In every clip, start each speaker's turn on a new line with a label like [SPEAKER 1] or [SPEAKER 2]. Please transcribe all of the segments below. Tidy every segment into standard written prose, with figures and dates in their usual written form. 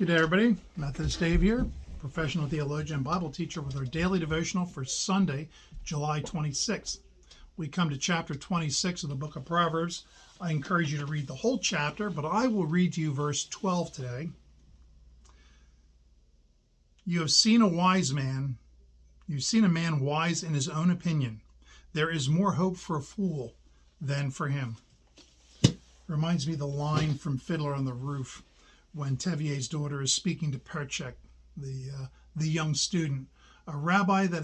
[SPEAKER 1] Good day, everybody. Methodist Dave here, professional theologian and Bible teacher with our daily devotional for Sunday, July 26th. We come to chapter 26 of the book of Proverbs. I encourage you to read the whole chapter, but I will read to you verse 12 today. You have seen a wise man. You've seen a man wise in his own opinion. There is more hope for a fool than for him. Reminds me of the line from Fiddler on the Roof when Tevye's daughter is speaking to Perchek, the young student, a rabbi that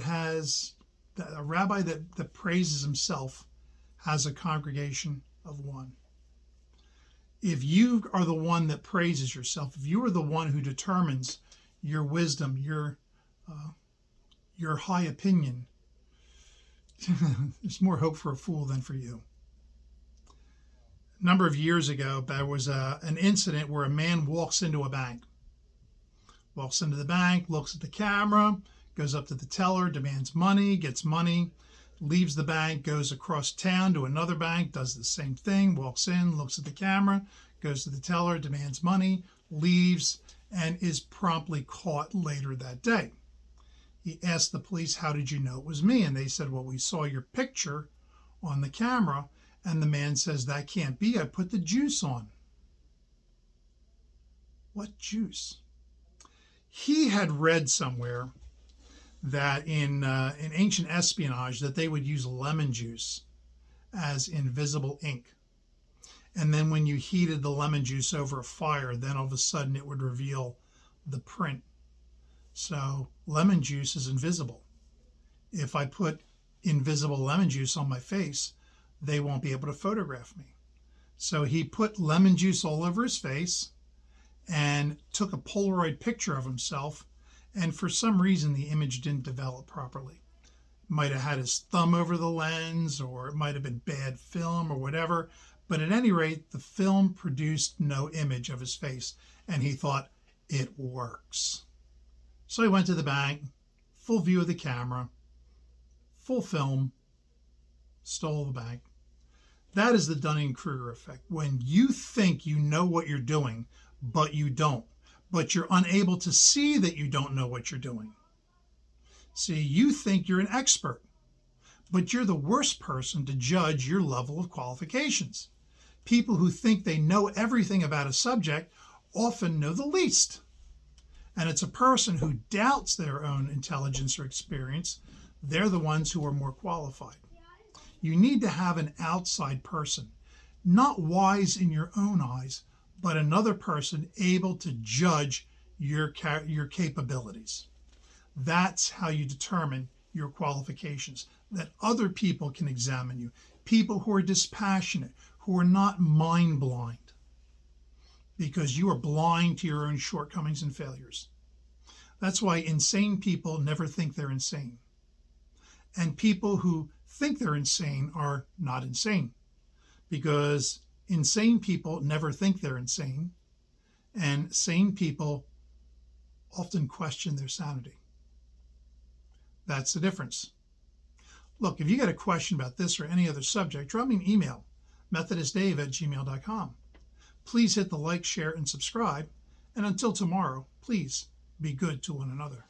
[SPEAKER 1] praises himself has a congregation of one. If you are the one that praises yourself, if you are the one who determines your wisdom, your high opinion, there's more hope for a fool than for you. A number of years ago, there was an incident where a man walks into a bank. Walks into the bank, looks at the camera, goes up to the teller, demands money, gets money, leaves the bank, goes across town to another bank, does the same thing, walks in, looks at the camera, goes to the teller, demands money, leaves, and is promptly caught later that day. He asked the police, "How did you know it was me?" And they said, "Well, we saw your picture on the camera." And the man says, "That can't be. I put the juice on." What juice? He had read somewhere that in ancient espionage that they would use lemon juice as invisible ink. And then when you heated the lemon juice over a fire, then all of a sudden it would reveal the print. So lemon juice is invisible. If I put invisible lemon juice on my face, they won't be able to photograph me. So he put lemon juice all over his face and took a Polaroid picture of himself, and for some reason the image didn't develop properly. Might have had his thumb over the lens, or it might have been bad film or whatever, but at any rate the film produced no image of his face, and he thought, it works. So he went to the bank, full view of the camera, full film, stole the bank. That is the Dunning-Kruger effect. When you think you know what you're doing, but you don't. But you're unable to see that you don't know what you're doing. See, you think you're an expert, but you're the worst person to judge your level of qualifications. People who think they know everything about a subject often know the least. And it's a person who doubts their own intelligence or experience. They're the ones who are more qualified. You need to have an outside person, not wise in your own eyes, but another person able to judge your capabilities. That's how you determine your qualifications, that other people can examine you, people who are dispassionate, who are not mind blind, because you are blind to your own shortcomings and failures. That's why insane people never think they're insane. And people who think they're insane are not insane, because insane people never think they're insane, and sane people often question their sanity. That's the difference. Look, if you got a question about this or any other subject, drop me an email, methodistdave@gmail.com. Please hit the like, share, and subscribe. And until tomorrow, please be good to one another.